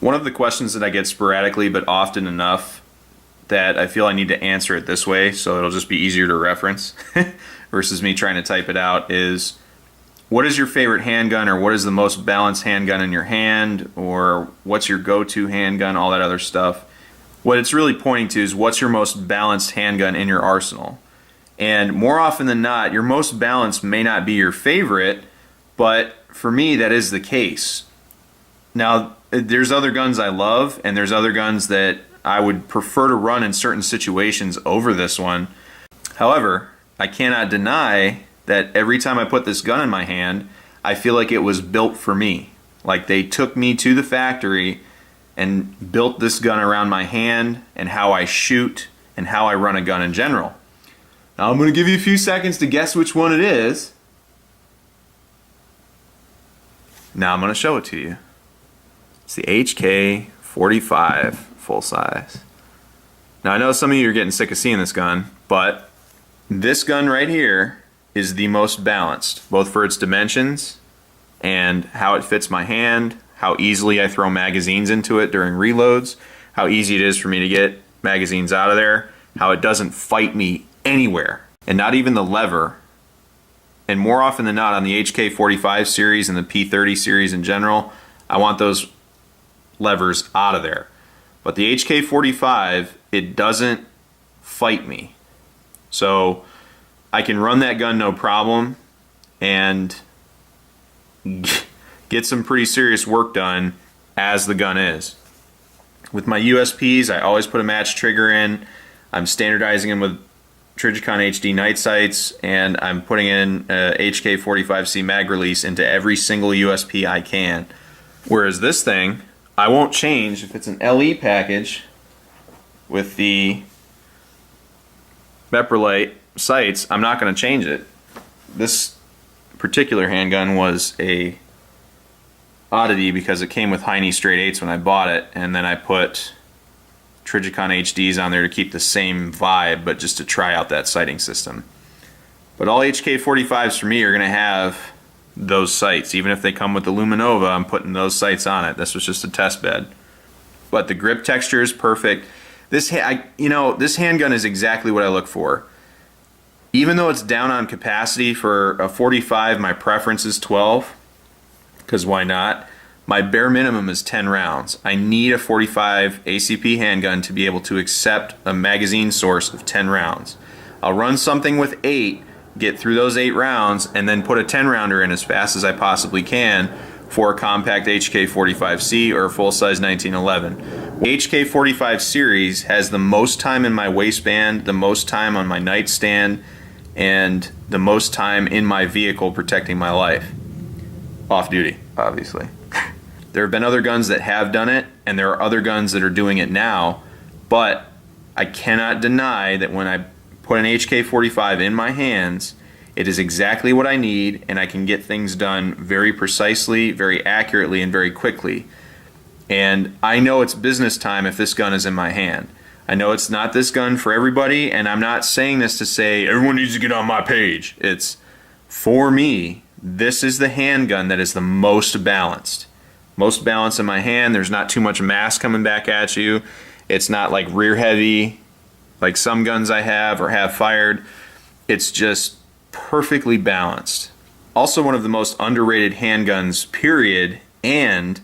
One of the questions that I get sporadically but often enough that I feel I need to answer it this way so it'll just be easier to reference versus me trying to type it out is, what is your favorite handgun, or what is the most balanced handgun in your hand, or what's your go-to handgun, all that other stuff. What it's really pointing to is what's your most balanced handgun in your arsenal. And more often than not, your most balanced may not be your favorite, but for me that is the case. Now, there's other guns I love, and there's other guns that I would prefer to run in certain situations over this one. However, I cannot deny that every time I put this gun in my hand, I feel like it was built for me. Like they took me to the factory and built this gun around my hand and how I shoot and how I run a gun in general. Now I'm going to give you a few seconds to guess which one it is. Now I'm going to show it to you. It's the HK-45 full size. Now I know some of you are getting sick of seeing this gun, but this gun right here is the most balanced, both for its dimensions and how it fits my hand, how easily I throw magazines into it during reloads, how easy it is for me to get magazines out of there, how it doesn't fight me anywhere, and not even the lever. And more often than not on the HK-45 series and the P30 series in general, I want those levers out of there. But the HK-45, it doesn't fight me. So I can run that gun no problem and get some pretty serious work done as the gun is. With my USPs, I always put a match trigger in. I'm standardizing them with Trijicon HD night sights, and I'm putting in HK-45C mag release into every single USP I can. Whereas this thing, I won't change. If it's an LE package with the Meprolite sights, I'm not going to change it. This particular handgun was a oddity because it came with Heine straight 8s when I bought it, and then I put Trijicon HDs on there to keep the same vibe, but just to try out that sighting system. But all HK-45s for me are going to have those sights. Even if they come with the Luminova, I'm putting those sights on it. This was just a test bed. But the grip texture is perfect. This handgun is exactly what I look for. Even though it's down on capacity for a 45, my preference is 12, because why not? My bare minimum is 10 rounds. I need a 45 ACP handgun to be able to accept a magazine source of 10 rounds. I'll run something with 8, get through those 8 rounds, and then put a 10 rounder in as fast as I possibly can for a compact HK-45C or a full-size 1911. HK-45 series has the most time in my waistband, the most time on my nightstand, and the most time in my vehicle protecting my life. Off duty, obviously. There have been other guns that have done it, and there are other guns that are doing it now, but I cannot deny that when I put an HK-45 in my hands, it is exactly what I need, and I can get things done very precisely, very accurately, and very quickly. And I know it's business time if this gun is in my hand. I know it's not this gun for everybody, and I'm not saying this to say everyone needs to get on my page. It's, for me, this is the handgun that is the most balanced. Most balance in my hand. There's not too much mass coming back at you. It's not like rear heavy like some guns I have or have fired. It's just perfectly balanced. Also one of the most underrated handguns, period, and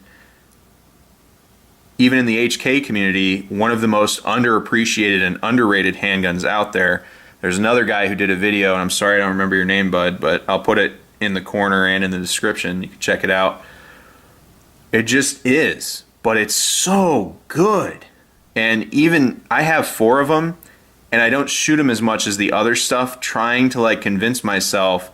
even in the HK community, one of the most underappreciated and underrated handguns out there. There's another guy who did a video, and I'm sorry I don't remember your name, bud, but I'll put it in the corner and in the description. You can check it out. It just is, but it's so good. And even, I have 4 of them, and I don't shoot them as much as the other stuff, trying to like convince myself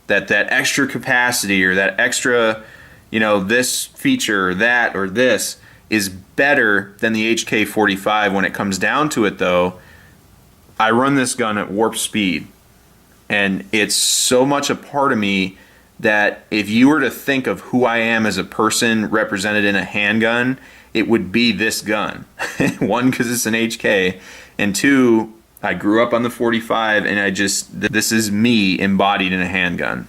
that that extra capacity or that extra, this feature or that or this is better than the HK-45. When it comes down to it though, I run this gun at warp speed, and it's so much a part of me that if you were to think of who I am as a person represented in a handgun, it would be this gun. 1, because it's an HK, and 2, I grew up on the 45, and this is me embodied in a handgun.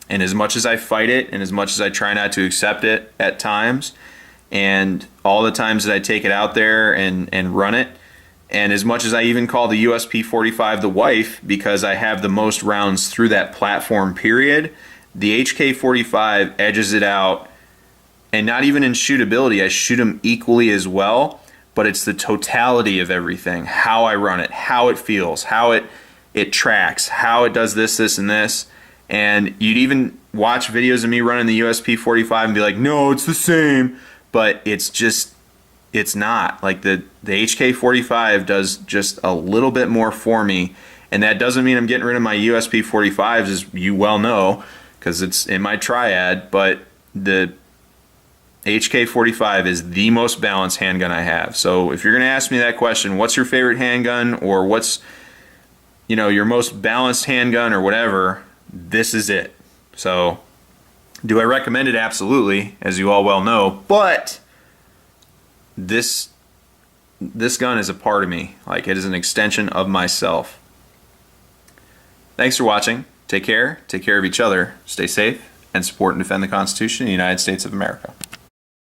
And as much as I fight it, and as much as I try not to accept it at times, and all the times that I take it out there and run it. And as much as I even call the USP 45 the wife because I have the most rounds through that platform period, the HK 45 edges it out. And not even in shootability, I shoot them equally as well, but it's the totality of everything, how I run it, how it feels, how it tracks, how it does this, this, and this. And you'd even watch videos of me running the USP 45 and be like, no, it's the same. But it's not. Like the HK 45 does just a little bit more for me. And that doesn't mean I'm getting rid of my USP 45s, as you well know, because it's in my triad. But the HK 45 is the most balanced handgun I have. So if you're going to ask me that question, what's your favorite handgun, or what's, your most balanced handgun, or whatever, this is it. So do I recommend it? Absolutely, as you all well know. But this gun is a part of me. Like, it is an extension of myself. Thanks for watching. Take care. Take care of each other. Stay safe, and support and defend the Constitution of the United States of America.